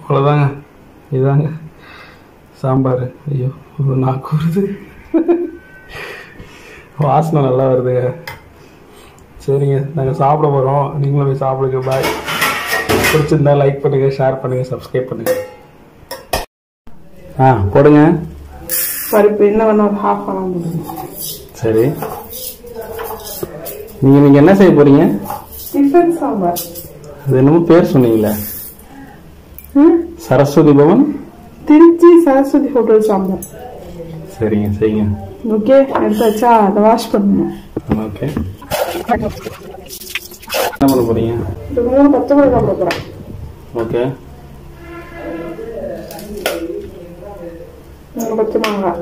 அவ்வளோதாங்க. இதாங்க சாம்பார். ஐயோ நாக்கு வருது, வாசனை நல்லா வருதுங்க. சரிங்க, நாங்கள் சாப்பிட போகிறோம். நீங்களும் போய் சாப்பிடுங்க. பாய். பிடிச்சிருந்தா லைக் பண்ணுங்கள், ஷேர் பண்ணுங்கள், சப்ஸ்கிரைப் பண்ணுங்கள். போடுங்க. பருப்பு என்ன வேணும், ஹாஃப் பண்ண. சரி, நீங்கள் என்ன செய்ய போகிறீங்க? டிஃபன் சாம்பார். அது என்னமோ பேர் சொன்னீங்களே, சரஸ்வதி பவன் திருச்சி சரஸ்வதி ஹோட்டல் சாம்பார். சரிங்க, சரிங்க. ஓகே, எடுத்தாச்சா? அதை வாஷ் பண்ணணும். ஓகே, என்ன பண்ண போறீங்க? 3 பச்சை மிளகாய் போட போறேன். ஓகே, 3 பச்சை மிளகாய்.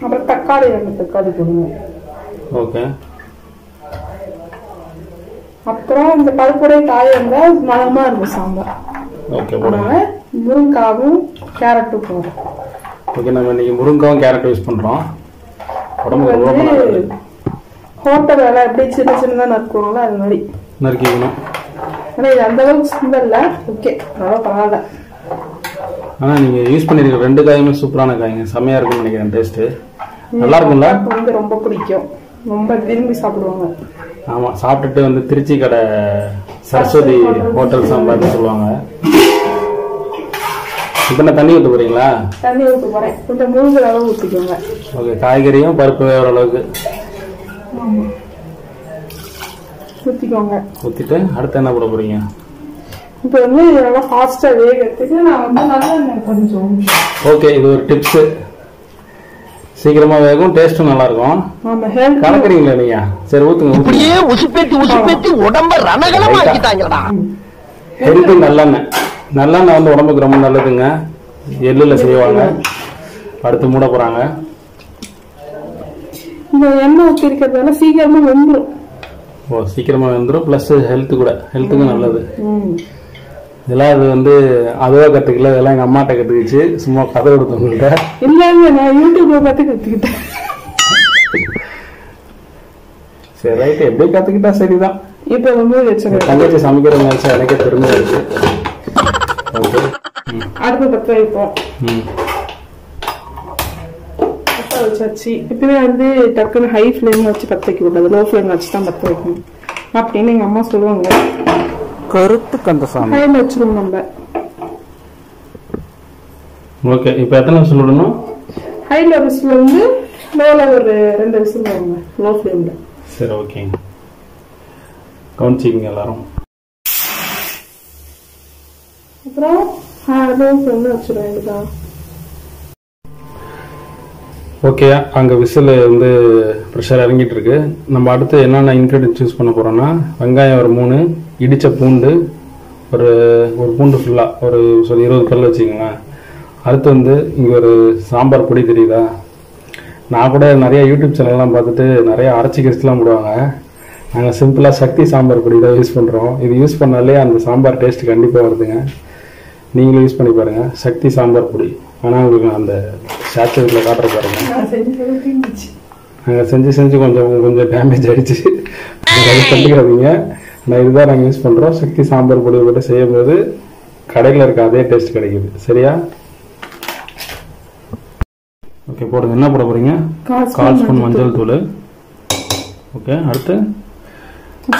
அப்புறம் தக்காளி 2 தக்காளி போடுங்க. ஓகே, அப்புறம் இந்த பருப்புடைய காய் இருந்தால் மனமா இருக்கும் சாம்பார். ஓகே, போடுங்க. முருங்காவும் கேரட்டும் போடுறோம். ஓகே, நம்ம இன்னைக்கு முருங்காவும் கேரட்டும் யூஸ் பண்றோம். உடம்புக்கு ரொம்ப நல்லது. ஹோட்டல் வேலை எப்படி சின்ன சின்னதாக நறுக்கணும்ல அது மாதிரி நறுக்கிக்கணும். ஆனால் இது அந்த அளவுக்கு சிம்பிள் இல்லை. ஓகே, நல்லா பரவாயில்ல. ஆனால் நீங்கள் யூஸ் பண்ணிருக்க 2 காயுமே சூப்பரான காய்ங்க. செம்மையாக இருக்குன்னு நினைக்கிறேன். டேஸ்ட்டு நல்லா இருக்கும்ல? வந்து ரொம்ப பிடிக்கும், ரொம்ப விரும்பி சாப்பிடுவாங்க. ஆமாம், சாப்பிட்டுட்டு வந்து திருச்சி கடை சரஸ்வதி ஹோட்டல் சாம்பார்னு சொல்லுவாங்க. இப்போ நான் தண்ணி ஊற்ற போறீங்களா? தண்ணி ஊற்ற போகிறேன். கொஞ்சம் மூழ்கிற அளவு ஊற்றிக்கோங்க. ஓகே, காய்கறியும் பருப்பு வேகிற அளவுக்கு ஊற்றிக்கோங்க. ஊற்றிட்டு அடுத்து என்ன போட போறீங்க? இப்போ வந்து நல்லா ஃபாஸ்ட்டாக வேகிறதுக்கு நான் வந்து நல்லெண்ணெய் கொஞ்சம். ஓகே, இது ஒரு டிப்ஸு. சீக்கிரமா வேகும், டேஸ்டும் நல்லா இருக்கும். ஆமா, ஹெல்த் கலக்குறீங்களா நீங்க? சரி, ஊத்துங்க. இப்படியே உசுப்பேத்தி உடம்ப ரணகலமா ஆக்கிட்டாங்கடா. ஹெல்த் நல்லெண்ணெய். நல்லெண்ணெய் வந்து உடம்புக்கு ரொம்ப நல்லதுங்க. எள்ளுல செய்வாங்க. அடுத்து மூட போறாங்க. இந்த எண்ணெய் ஊற்றி இருக்கிறதால சீக்கிரமா வெந்துடும். ஓ, சீக்கிரமா வெந்துடும். பிளஸ் ஹெல்த் கூட, ஹெல்த்துக்கும் நல்லது. இதெல்லாம் இது வந்து அதுவா கத்துக்கல, இதெல்லாம் எங்க அம்மாட்ட கத்துக்கிச்சு. சும்மா கதை கொடுத்தவங்கள்ட்ட இல்லைங்க, நான் யூடியூப்ல பார்த்து கத்துக்கிட்டேன். சரி, ரைட். எப்படி கத்துக்கிட்டா சரிதான். இப்ப வந்து தங்கச்சி சமைக்கிற நினைச்சா எனக்கே தெரிஞ்சு இருக்கு. ஓகே, அடுப்பு பற்ற வைப்போம். பற்ற வச்சாச்சு. இப்பவே வந்து டக்குன்னு ஹை ஃபிளேம்ல வச்சு பற்ற வைக்க கூடாது, லோ ஃபிளேம்ல வச்சு தான் பற்ற வைக்கணும் அப்படின்னு எங்க அம்மா சொல்லுவாங்க. கருத்து கந்தசாமி. ஹைல வச்சிருவோம் நம்ம. ஓகே, இப்போ எத்தனை விசில் விடணும்? ஹைல விசில் வந்து லோல ஒரு 2 விசில் வருங்க, லோ ஃபிளேம்ல. சரி, ஓகேங்க. கவனிச்சிங்க எல்லாரும். அப்புறம் லோ ஃபிளேம்ல வச்சிருவேன். இதுதான் ஓகே. அங்கே விசில் வந்து ப்ரெஷர் இறங்கிட்டு இருக்கு. நம்ம அடுத்து என்னென்ன இன்க்ரீடியன்ட் யூஸ் பண்ண போறோம்னா, வெங்காயம் ஒரு 3, இடித்த பூண்டு ஒரு பூண்டு ஃபுல்லாக ஒரு 20 பல் வச்சுக்கோங்களேன். அடுத்து வந்து இங்கே ஒரு சாம்பார் பொடி தெரியுதா? நான் கூட நிறைய யூடியூப் சேனல்லாம் பார்த்துட்டு நிறைய அரைச்சி கிரிச்சிலாம் போடுவாங்க. நாங்கள் சிம்பிளாக சக்தி சாம்பார் பொடி தான் யூஸ் பண்ணுறோம். இது யூஸ் பண்ணாலே அந்த சாம்பார் டேஸ்ட் கண்டிப்பாக வருதுங்க. நீங்களும் யூஸ் பண்ணி பாருங்கள், சக்தி சாம்பார் பொடி. ஆனால் உங்களுக்கு அந்த சேச்சுரேட்டில் காட்டுற பாருங்க. நாங்கள் செஞ்சு கொஞ்சம் டேமேஜ் ஆகிடுச்சு. கண்டுக்கிறாதீங்க. ஆனால் இதுதான் நாங்கள் யூஸ் பண்ணுறோம். சக்தி சாம்பார் பொடி போட்டு செய்யும் போது கடையில் இருக்க அதே டேஸ்ட் கிடைக்குது. சரியா? ஓகே, போடுங்க. என்ன போட போறீங்க? 1/4 ஸ்பூன் மஞ்சள் தூள். ஓகே, அடுத்து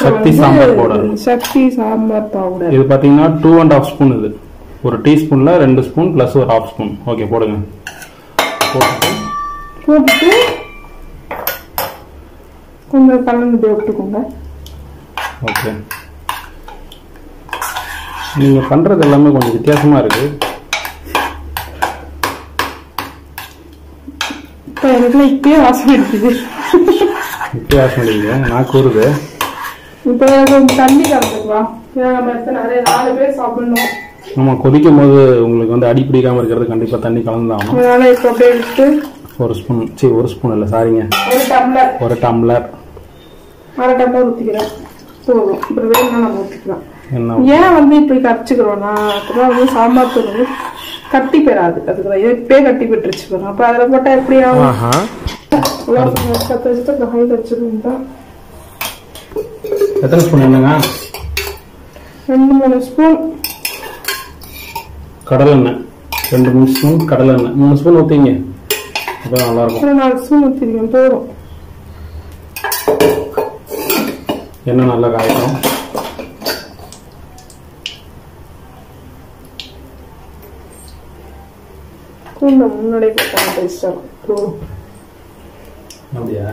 சக்தி சாம்பார் பவுடர். சக்தி சாம்பார் பவுடர் இது பார்த்தீங்கன்னா 2.5 ஸ்பூன். இது ஒரு டீஸ்பூன்ல 2 ஸ்பூன் பிளஸ் ஒரு 1/2 ஸ்பூன். ஓகே, போடுங்க. போட்டுட்டு கொஞ்சம் கலந்து விட்டுக்கோங்க. ஓகே, நீங்க பண்றது எல்லாமே கொஞ்சம் வித்தியாசமா இருக்கு. இப்போ எனக்கு இப்பயே வாசனை எடுக்குது. இப்பயே வாசனை அடிக்குது, நான் கூறுது. இப்போ கொஞ்சம் தண்ணி கலந்துக்கலாம். நம்ம நிறைய 4 பேர் சாப்பிடணும். ஆமா, கொதிக்கும் போது உங்களுக்கு வந்து அடி பிடிக்காம இருக்கிறது கண்டிப்பா தண்ணி கலந்துதான். அதனால இப்போ அப்படியே எடுத்து 1 ஸ்பூன். சரி, 1 ஸ்பூன் இல்லை, சாரிங்க, 1 டம்ளர் 1/2 டம்ளர் ஊற்றிக்கிறேன். போதும். அப்புறம் வேணும்னா நம்ம ஊற்றிக்கலாம். ஏன் வந்து இப்படி கரைச்சிக்கிறோம்னா, அப்பதான் வந்து சாம்பார் தூள் வந்து கட்டி பெறாது. அதுக்கு இப்பே கட்டி பெற்றுச்சு. அப்ப அதில் போட்டா எப்படி ஆகும்? கற்று வச்சுட்டு ஹை வச்சுருந்தா எத்தனை ஸ்பூன் என்னங்க? 2-3 ஸ்பூன். கடலெண்ணெய் 2 ஸ்பூன் கடலெண்ணெய் 3 ஸ்பூன் ஊற்றிங்க, அப்போ நல்லாயிருக்கும். 4 ஸ்பூன் ஊற்றிருக்கேன் போதும். எண்ணெய் நல்லா காயணும். முன்னாடியே டேஸ்டாக போதும். அப்படியா?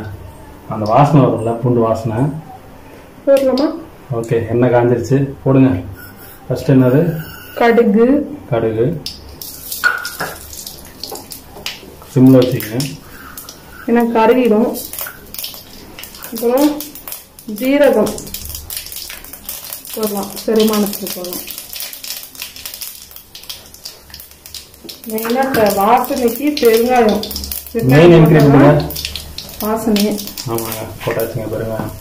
அந்த வாசனை வரும்ல, பூண்டு வாசனை. போடலாமா? ஓகே, எண்ணெய் காஞ்சிருச்சு, போடுங்க. ஃபர்ஸ்ட் என்னது? கடுகு. கடுகு சிம்மில் வச்சுக்கங்க, ஏன்னா கருகிடும். அப்புறம் ஜீரகம் போடலாம், செரிமானத்துக்கு போடலாம். மெயினாக வாசனைக்கு பெருங்காயம். மெயின் இன்கிரீடியன்ட் வாசனையே. ஆமாங்க, போட்டாச்சுங்க பெருங்காயம்.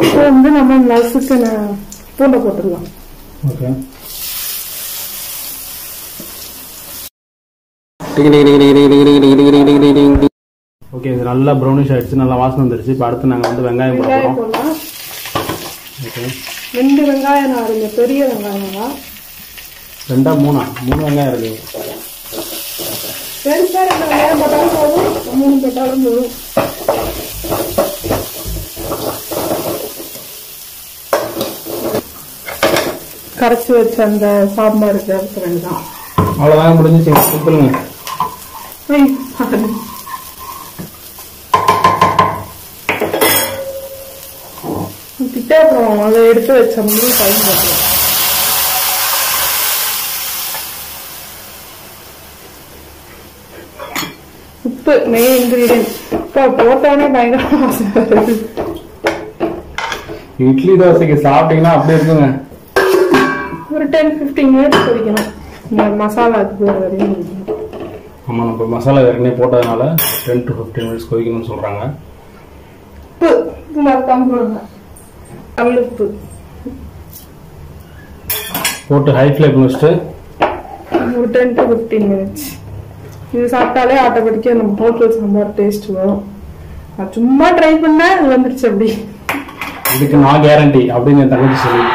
இப்போ வந்து நம்ம நசுக்கின பூண்டை போட்டுடலாம். ஓகே, ஓகே, இது நல்லா ப்ரௌனிஷ் ஆயிடுச்சு, நல்லா வாசனை வந்துருச்சு. இப்போ அடுத்து நாங்கள் வந்து வெங்காயம் போடுறோம். போடலாம். ஓகே, 2 வெங்காயம் நான் இருங்க, பெரிய வெங்காயம் தான். 2 3 வெங்காயம் இருக்குங்க. பெருசா 2 வெங்காயம் போட்டாலும் போதும், 3 போட்டாலும் போதும். கரைச்சி வச்ச அந்த சாம்பார் தான். அவ்வளோதான், முடிஞ்சிச்சுங்க. கொடுத்துருங்க. கிட்டே அப்புறம் அதை எடுத்து வச்ச மாதிரி பயன்படுத்தலாம். உப்பு மெயின் இன்கிரீடியன்ட். இப்போ போட்டோன்னே பயங்கர வாசனை வருது. இட்லி தோசைக்கு சாப்பிட்டீங்கன்னா அப்படி இருக்குங்க. ஒரு 10-15 மினிட்ஸ் கொதிக்கணும். இந்த மசாலா போகிற வரையும் கொதிக்கணும். ஆமாம், நம்ம மசாலா ஏற்கனவே போட்டதுனால 10 to 15 மினிட்ஸ் கொதிக்கணும்னு சொல்கிறாங்க. உப்பு மறக்காம போடுங்க. கல்லுப்பு போட்டு ஹை ஃப்ளேம் வச்சுட்டு ஒரு 10 to 15 மினிட்ஸ். இது சாப்பிட்டாலே ஆட்டோமேட்டிக்காக நம்ம ஹோட்டல் சாம்பார் டேஸ்ட் வரும். நான் சும்மா ட்ரை பண்ணேன், அது வந்துருச்சு. அப்படி இதுக்கு நான் கேரண்டி அப்படின்னு என் தங்கச்சி சொல்லி.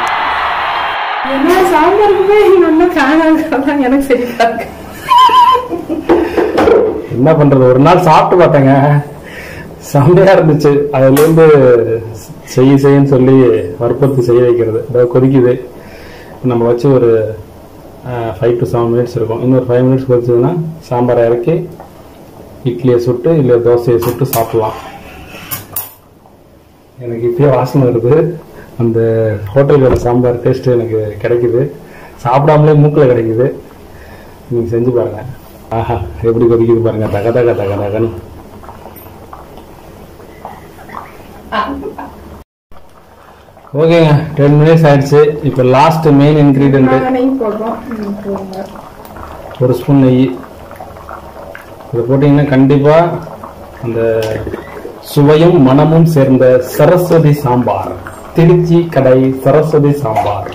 என்ன சாம்பாருக்குமே நல்லா ஃபேன் ஆகுறதான் எனக்கு சரியா இருக்கு. என்ன பண்றது, ஒரு நாள் சாப்பிட்டு பார்த்தேங்க, செம்மையா இருந்துச்சு. அதுலேருந்து செய்யன்னு சொல்லி வற்புறுத்தி செய்ய வைக்கிறது. அதாவது கொதிக்குது, நம்ம வச்சு ஒரு 5 to 7 மினிட்ஸ் இருக்கும். இன்னொரு 5 மினிட்ஸ் கொதிச்சதுன்னா சாம்பாரை இறக்கி இட்லியை சுட்டு இல்லை தோசையை சுட்டு சாப்பிடலாம். எனக்கு இப்பயே வாசனை வருது. அந்த ஹோட்டல்களோட சாம்பார் டேஸ்ட் எனக்கு கிடைக்குது, சாப்பிடாமலே மூக்கில் கிடைக்குது. நீங்கள் செஞ்சு பாருங்க. ஆஹா, எப்படி கொதிக்குது பாருங்க, தக தக தக தகன்னு. ஓகேங்க, 10 மினிட்ஸ் ஆயிடுச்சு. இப்போ லாஸ்ட் மெயின் இன்கிரீடியன்ட் நெய் போடுறோம். 1 ஸ்பூன் நெய். இதை போட்டிங்கன்னா கண்டிப்பாக அந்த சுவையும் மனமும் சேர்ந்த சரஸ்வதி சாம்பார், திருச்சி கடை சரஸ்வதி சாம்பார்.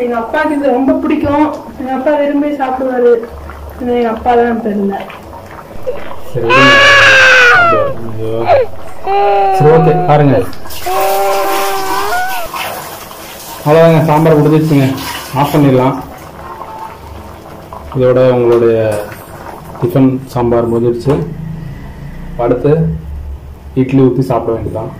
எங்க அப்பாவுக்கு இது ரொம்ப பிடிக்கும். எங்க அப்பா விரும்பி சாப்பிடுவாரு. எங்க அப்பா தான் தெரியல. சரி, ஓகே, பாருங்க. அவ்வளோதாங்க, சாம்பார் முடிஞ்சிச்சுங்க. ஆஃப் பண்ணிடலாம். இதோட உங்களுடைய டிஃபன் சாம்பார் முடிஞ்சிருச்சு. அடுத்து இட்லி ஊற்றி சாப்பிட வேண்டியதான்.